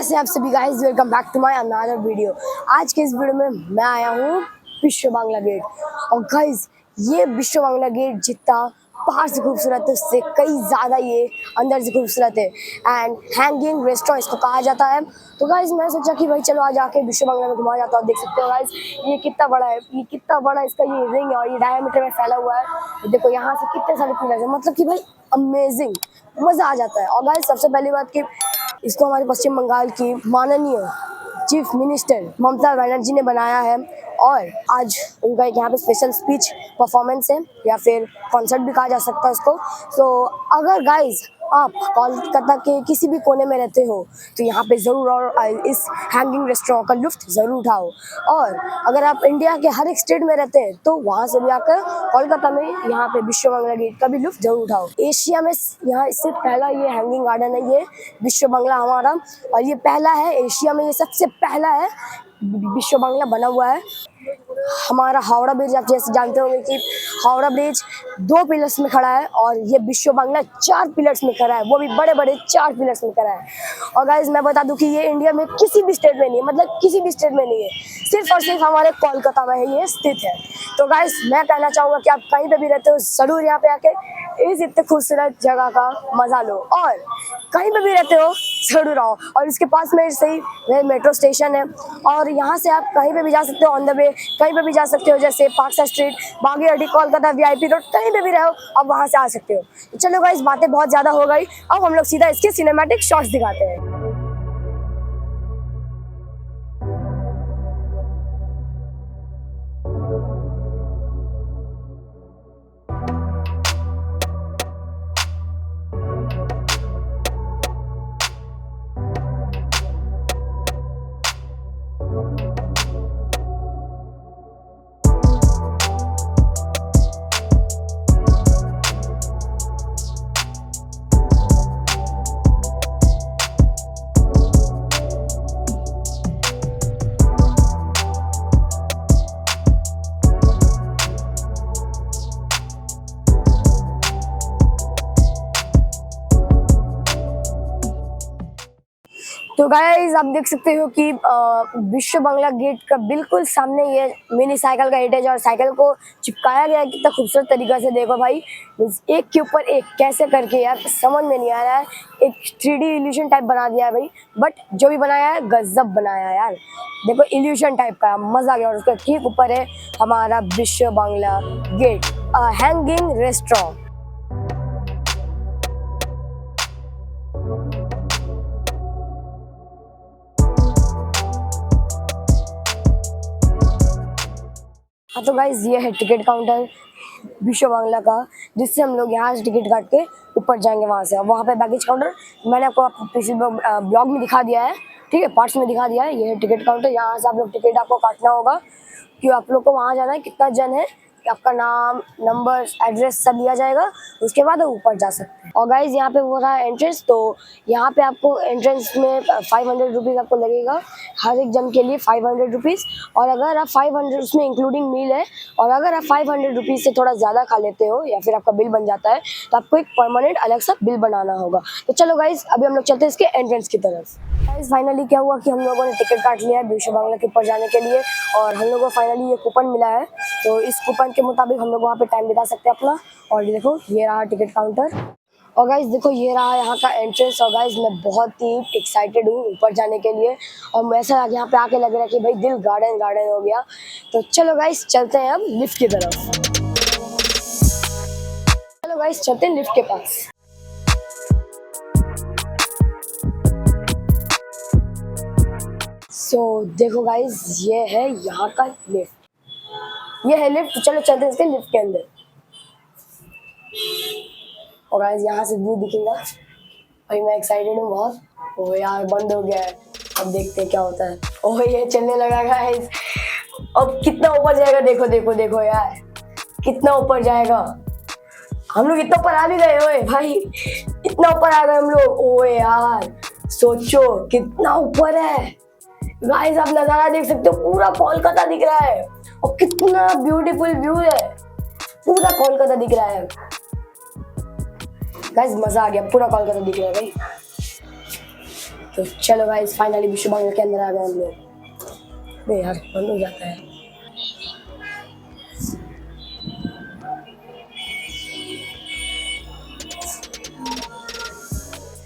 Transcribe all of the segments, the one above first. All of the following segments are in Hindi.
कैसे आप सभी guys, welcome back to my another video. आज के इस वीडियो में मैं आया हूँ विश्व बांग्ला गेट। और गाइस, ये विश्व बांग्ला गेट जितना बाहर से खूबसूरत है उससे कई ज़्यादा ये अंदर से खूबसूरत है। एंड हैंगिंग रेस्टोरेंट इसको कहा जाता है। तो गाइस मैं सोचा कि भाई चलो आज आके विश्व बांग्ला में घुमा जाता हूँ। देख सकते हो गाइस, ये कितना बड़ा है, ये कितना बड़ा इसका ये रिंग है और ये डायमीटर में फैला हुआ है। देखो यहाँ से कितने सारे पिलर्स है, मतलब कि भाई अमेजिंग, मज़ा आ जाता है। और गाइस सबसे पहली बात कि इसको हमारे पश्चिम बंगाल की माननीय चीफ मिनिस्टर ममता बनर्जी ने बनाया है। और आज उनका एक यहाँ पे स्पेशल स्पीच परफॉर्मेंस है या फिर कॉन्सर्ट भी कहा जा सकता है इसको। सो अगर गाइज आप कोलकाता के किसी भी कोने में रहते हो तो यहाँ पे ज़रूर और इस हैंगिंग रेस्टोरेंट का लुत्फ ज़रूर उठाओ। और अगर आप इंडिया के हर एक स्टेट में रहते हैं तो वहाँ से भी आकर कोलकाता में यहाँ पे विश्व बांग्ला गेट का भी लुत्फ ज़रूर उठाओ। एशिया में यहाँ इससे पहला ये हैंगिंग गार्डन है, ये विश्व बांग्ला हमारा, और ये पहला है एशिया में, ये सबसे पहला है विश्व बांग्ला बना हुआ है। हमारा हावड़ा ब्रिज, आप जैसे जानते होंगे कि हावड़ा ब्रिज 2 पिलर्स में खड़ा है और ये विश्व बांग्ला 4 पिलर्स में खड़ा है, वो भी बड़े बड़े 4 पिलर्स में खड़ा है। और गाइज मैं बता दूं कि ये इंडिया में किसी भी स्टेट में नहीं है, मतलब किसी भी स्टेट में नहीं है, सिर्फ और सिर्फ हमारे कोलकाता में ही ये स्थित है। तो गाइज मैं कहना चाहूँगा कि आप कहीं पर भी रहते हो ज़रूर यहाँ पे आके इस इतने खूबसूरत जगह का मजा लो। और कहीं पे भी रहते हो जरूर आओ। और इसके पास में सही मेट्रो स्टेशन है और यहाँ से आप कहीं पे भी जा सकते हो, ऑन द वे कहीं पे भी जा सकते हो, जैसे पार्कसा स्ट्रीट, बागेरहट्टी, कोलकाता, वीआईपी रोड, कहीं पे भी रहो आप वहाँ से आ सकते हो। तो चलो गाइस, बातें बहुत ज़्यादा हो गई, अब हम लोग सीधा इसके सिनेमैटिक शॉट्स दिखाते हैं। तो गाइस आप देख सकते हो कि विश्व बांग्ला गेट का बिल्कुल सामने ये मिनी साइकिल का एटेज और साइकिल को चिपकाया गया है। कितना खूबसूरत तरीका से, देखो भाई, एक के ऊपर एक कैसे करके, यार समझ में नहीं आ रहा है। एक 3D इल्यूशन टाइप बना दिया है भाई, बट जो भी बनाया है गजब बनाया है यार। देखो इल्यूशन टाइप का मजा आ गया। और उसके ठीक ऊपर है हमारा विश्व बांग्ला गेट हैंगिंग रेस्टोरेंट। हाँ तो गाइज ये है टिकट काउंटर विश्व बांग्ला का, जिससे हम लोग यहाँ से टिकट काट के ऊपर जाएंगे वहाँ से। वहाँ पे बैगेज काउंटर मैंने आपको पिछले ब्लॉग में दिखा दिया है, ठीक है, पार्ट्स में दिखा दिया है। ये है टिकट काउंटर, यहाँ से आप लोग टिकट आपको काटना होगा कि आप लोग को वहाँ जाना है, कितना जन है, आपका नाम, नंबर, एड्रेस सब लिया जाएगा, उसके बाद ऊपर जा सकते हैं। और गाइज यहाँ पे वो रहा एंट्रेंस, तो यहाँ पे आपको एंट्रेंस में 500 रुपीज़ आपको लगेगा हर एक जन के लिए, 500 रुपीज़। और अगर आप 500 उसमें इंक्लूडिंग मील है, और अगर आप 500 रुपीज़ से थोड़ा ज़्यादा खा लेते हो या फिर आपका बिल बन जाता है तो आपको एक परमानेंट अलग सा बिल बनाना होगा। तो चलो गाइज अभी हम लोग चलते हैं इसके एंट्रेंस की तरफ। गाइज फाइनली क्या हुआ कि हम लोगों ने टिकट काट लिया है विश्व बांग्ला के ऊपर जाने के लिए, और हम लोगों को फाइनली ये कूपन मिला है। तो इस कूपन के मुताबिक हम लोग वहाँ पे टाइम बिता सकते हैं अपना। और ये देखो, ये रहा टिकट काउंटर। और गाइज देखो, ये रहा यहाँ का एंट्रेंस। और गाइज मैं बहुत ही एक्साइटेड हूँ ऊपर जाने के लिए, और ऐसा यहाँ पे आके लग रहा है कि भाई दिल गार्डन गार्डन हो गया। तो चलो गाइज चलते हैं अब लिफ्ट की तरफ। चलो गाइज चलते हैं लिफ्ट के पास। सो देखो गाइज, ये है यहाँ का लिफ्ट, ये है लिफ्ट। चलो चलते हैं इसके लिफ्ट के अंदर। और गाइस यहाँ से व्यू दिखेगा भाई, मैं एक्साइटेड हूँ बहुत। ओह यार बंद हो गया है, अब देखते हैं क्या होता है। ओह ये चलने लगा गाइस, अब कितना ऊपर जाएगा, देखो देखो देखो यार, कितना ऊपर जाएगा। हम लोग इतना ऊपर आ भी गए, ओए भाई इतना ऊपर आ गए हम लोग। ओए यार सोचो कितना ऊपर है गाइस, आप नजारा देख सकते हो, पूरा कोलकाता दिख रहा है और कितना ब्यूटीफुल व्यू है, पूरा कोलकाता दिख रहा है गाइस। मजा आ गया, पूरा कोलकाता दिख रहा है भाई। तो चलो गाइस फाइनली विश्व बांग्ला के अंदर आ गए हम लोग। बे यार बंद हो जाता है।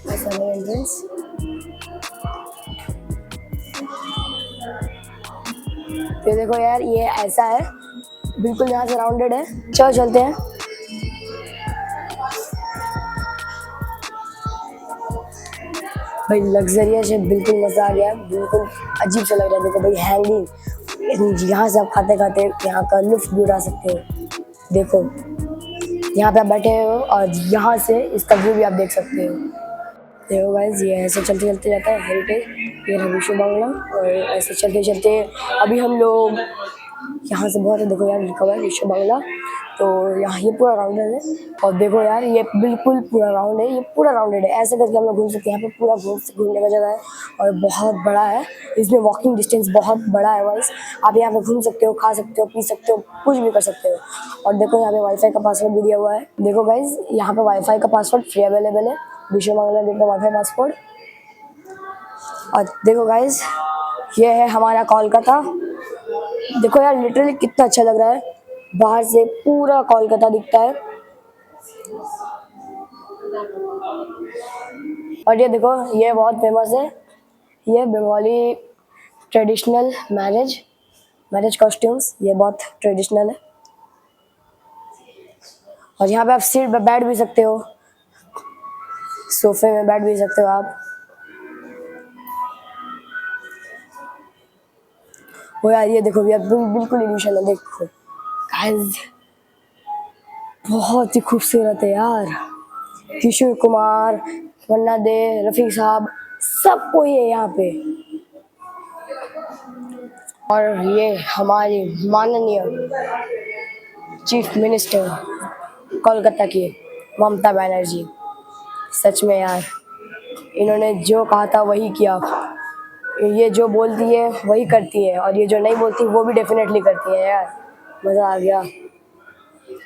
ऐसा है एंट्रेंस। तो देखो यार ये ऐसा है, बिल्कुल यहाँ से राउंडेड है। चलो चलते हैं। भाई लग्जरियस है, बिल्कुल मजा आ गया, बिल्कुल अजीब सा लग रहा है। देखो भाई हैंगिंग, यहाँ से आप खाते खाते यहाँ का लुत्फ भी उठा सकते हो। देखो यहाँ पे आप बैठे हो और यहाँ से इसका व्यू भी आप देख सकते हो। देखो गाइस ये ऐसे चलते चलते जाता है हेरिटेज, ये है विश्व बांग्ला। और ऐसे चलते चलते अभी हम लोग यहाँ से बहुत देखो यार लिखा हुआ है विश्व बांग्ला। तो यहाँ ये पूरा राउंडेड है और देखो यार ये बिल्कुल पूरा राउंड है, ये पूरा राउंडेड है। ऐसे करके हम लोग घूम सकते हैं। यहाँ पे पूरा घूमने का जगह है और बहुत बड़ा है। इसमें वॉकिंग डिस्टेंस बहुत बड़ा है गाइस। आप यहाँ पे घूम सकते हो, खा सकते हो, पी सकते हो, कुछ भी कर सकते हो। और देखो यहाँ पे वाईफाई का पासवर्ड भी दिया हुआ है। देखो गाइस यहाँ पे वाईफाई का पासवर्ड फ्री अवेलेबल है, विश्व बांग्ला गेट का वाईफाई पासवर्ड। और देखो गाइस ये है हमारा कोलकाता। देखो यार लिटरली कितना अच्छा लग रहा है, बाहर से पूरा कोलकाता दिखता है। और ये देखो ये बहुत फेमस है, ये बंगाली ट्रेडिशनल मैरिज कॉस्ट्यूम्स, ये बहुत ट्रेडिशनल है। और यहाँ पे आप सीट पे बैठ भी सकते हो, सोफे में बैठ भी सकते हो आप। वो यार ये देखो यार बिल्कुल इल्यूशन है। देखो गाइस बहुत ही खूबसूरत है यार। किशोर कुमार, मन्ना दे, रफी साहब सब कोई है यहाँ पे। और ये हमारी माननीय चीफ मिनिस्टर कोलकाता की ममता बनर्जी। सच में यार इन्होंने जो कहा था वही किया। ये जो बोलती है वही करती है और ये जो नहीं बोलती वो भी डेफिनेटली करती है यार। मज़ा आ गया।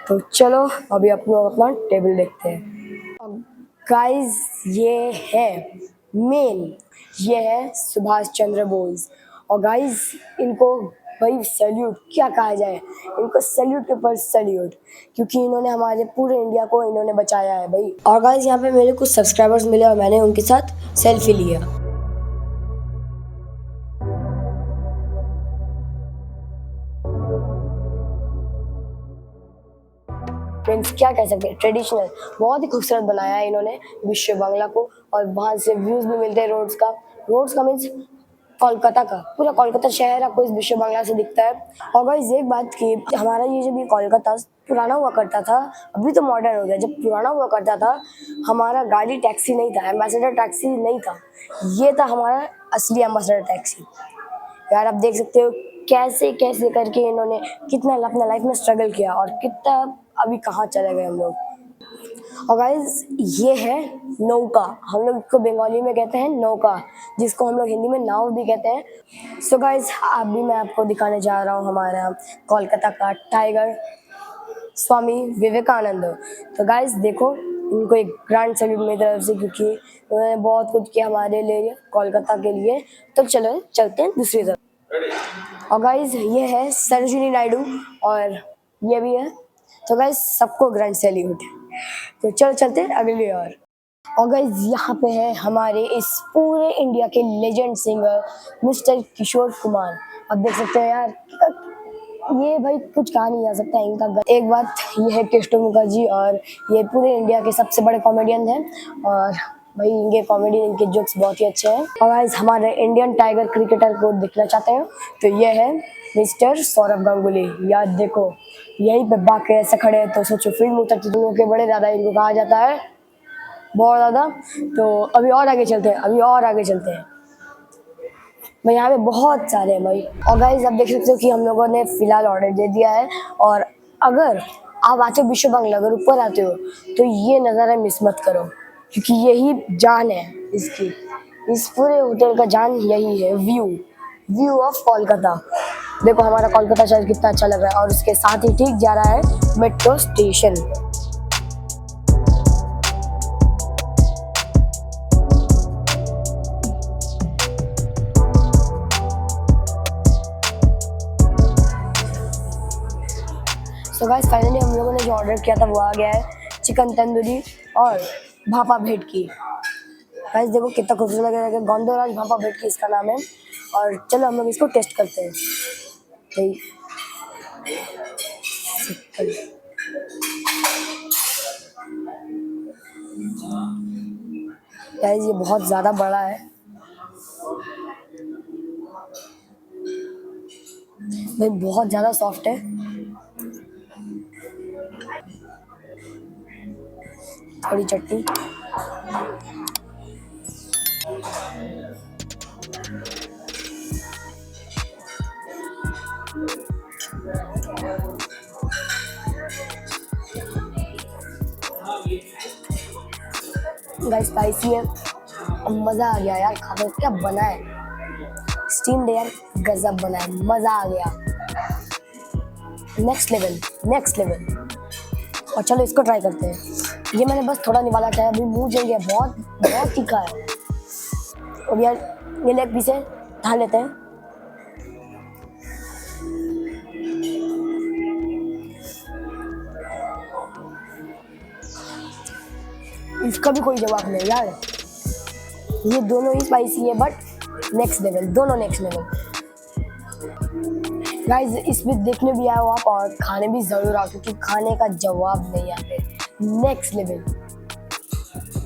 तो चलो अभी अपना टेबल देखते हैं। गाइस ये है ये है सुभाष चंद्र बोस। और गाइस इनको भाई सैल्यूट, क्या कहा जाए, इनको सैल्यूट के ऊपर सैल्यूट, क्योंकि इन्होंने हमारे पूरे इंडिया को इन्होंने बचाया है भाई। और गाइस यहाँ पे मेरे कुछ सब्सक्राइबर्स मिले और मैंने उनके साथ सेल्फी लिया। फ्रेंड्स क्या कह सकते हैं, ट्रेडिशनल बहुत ही खूबसूरत बनाया है इन्होंने विश्व बांग्ला को। और वहाँ से व्यूज भी मिलते हैं रोड्स का मीन्स कोलकाता का, पूरा कोलकाता शहर आपको इस विश्व बांग्ला से दिखता है। और गाइस एक बात की, हमारा ये जब ये कोलकाता पुराना हुआ करता था, अभी तो मॉडर्न हो गया, जब पुराना हुआ करता था हमारा गाड़ी टैक्सी नहीं था, एम्बेसडर टैक्सी नहीं था, ये था हमारा असली एम्बेसडर टैक्सी। यार आप देख सकते हो कैसे कैसे करके इन्होंने कितना अपना लाइफ में स्ट्रगल किया और कितना अभी कहाँ चले गए हम लोग। और गाइस ये है नौका, हम लोग इसको बंगाली में कहते हैं नौका, जिसको हम लोग हिंदी में नाव भी कहते हैं। सो गाइस अभी मैं आपको दिखाने जा रहा हूँ हमारा कोलकाता का टाइगर स्वामी विवेकानंद। तो गाइस देखो इनको एक ग्रैंड सैल्यूट मेरी तरफ से, क्योंकि उन्होंने बहुत कुछ किया हमारे लिए कोलकाता के लिए। तो चलो चलते हैं दूसरी तरफ। और गाइस ये है सरोजिनी नायडू और ये भी है। तो गाइस सबको ग्रैंड सैल्यूट। तो चलो चलते हैं अगली और गाइस यहाँ पे है हमारे इस पूरे इंडिया के legend singer mister Kishore Kumar. अब देख सकते हैं यार, ये भाई कुछ कहा नहीं जा सकता इनका। एक बात ये है किशोर मुखर्जी और ये पूरे इंडिया के सबसे बड़े कॉमेडियन हैं और भाई इनके कॉमेडी, इनके जोक्स बहुत ही अच्छे हैं। और गाइस हमारे इंडियन टाइगर क्रिकेटर को देखना चाहते हैं तो ये है मिस्टर सौरव गांगुली। यार देखो यहीं पे बाकी ऐसे खड़े हैं, तो सोचो फिल्म उतरती दुनिया के बड़े दादा इनको कहा जाता है, बहुत ज़्यादा। तो अभी और आगे चलते हैं, भाई यहाँ पे बहुत सारे हैं भाई। और गाइस आप देख सकते हो कि हम लोगों ने फिलहाल ऑर्डर दे दिया है। और अगर आप आते हो विश्व बांग्ला, अगर ऊपर आते हो तो ये नज़ारा मिस मत करो, क्योंकि यही जान है इसकी, इस पूरे होटल का जान यही है, व्यू ऑफ कोलकाता। देखो हमारा कोलकाता शहर कितना अच्छा लग रहा है और उसके साथ ही ठीक जा रहा है मेट्रो स्टेशन। तो गाइस फाइनली हम लोगों ने जो ऑर्डर किया था वो आ गया है, चिकन तंदूरी और भापा भेटकी। गाइस देखो कितना खूबसूरत लग रहा है, गोंदराज भापा भेटकी इसका नाम है। और चलो हम लोग इसको टेस्ट करते हैं। गाइस ये बहुत ज़्यादा बड़ा है, भाई बहुत ज़्यादा सॉफ्ट है। थोड़ी चटनी, गाइस स्पाइसी है, मज़ा आ गया यार खा के। क्या बना है, स्टीम्ड यार, गजब बना है, मज़ा आ गया, नेक्स्ट लेवल नेक्स्ट लेवल। और चलो इसको ट्राई करते हैं। ये मैंने बस थोड़ा निवाला था, अभी मुंह जल गया, बहुत बहुत तीखा है। अब यार ये लेग पीस है, खा लेते हैं। इसका भी कोई जवाब नहीं यार, ये दोनों ही स्पाइसी है बट नेक्स्ट लेवल, दोनों नेक्स्ट लेवल। गाइस इसमें देखने भी आओ आप और खाने भी जरूर आओ, क्योंकि खाने का जवाब नहीं यहाँ पे, नेक्स्ट लेवल।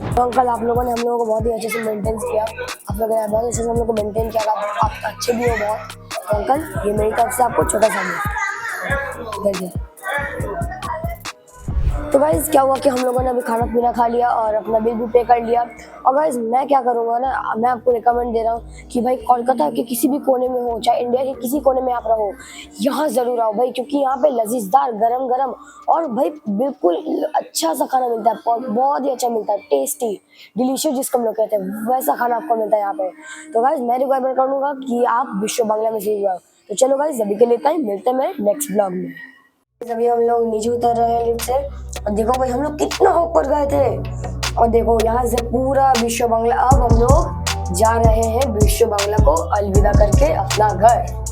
तो अंकल आप लोगों ने हम लोगों को बहुत ही अच्छे से मेंटेन किया, आप लोगों ने बहुत अच्छे से हम लोग को मेंटेन किया, आप अच्छे भी हो बहुत। तो अंकल ये मेरी तरफ से आपको छोटा सा गिफ्ट। तो गाइस क्या हुआ कि हम लोगों ने अभी खाना पीना खा लिया और अपना बिल भी पे कर लिया। और गाइस मैं क्या करूँगा ना, मैं आपको रिकमेंड दे रहा हूँ कि भाई कोलकाता के किसी भी कोने में हो, चाहे इंडिया के किसी कोने में आप रहो, यहाँ ज़रूर आओ भाई, क्योंकि यहाँ पे लजीजदार गरम गरम और भाई बिल्कुल अच्छा सा खाना मिलता है, बहुत ही अच्छा मिलता है, टेस्टी डिलीशियस जिसको हम लोग कहते हैं, वैसा खाना आपको मिलता है यहाँ पे। तो गाइस मैं रिक्वायरमेंट करूँगा कि आप विश्व बांग्ला में ज़रूर आओ। तो चलो गाइस अभी के लिए इतना ही, मिलते हैं मेरे नेक्स्ट ब्लॉग में। अभी हम लोग नीचे उतर रहे हैं लिफ्ट से, और देखो भाई हम लोग कितना ऊपर गए थे, और देखो यहाँ से पूरा विश्व बांग्ला। अब हम लोग जा रहे हैं विश्व बांग्ला को अलविदा करके अपना घर।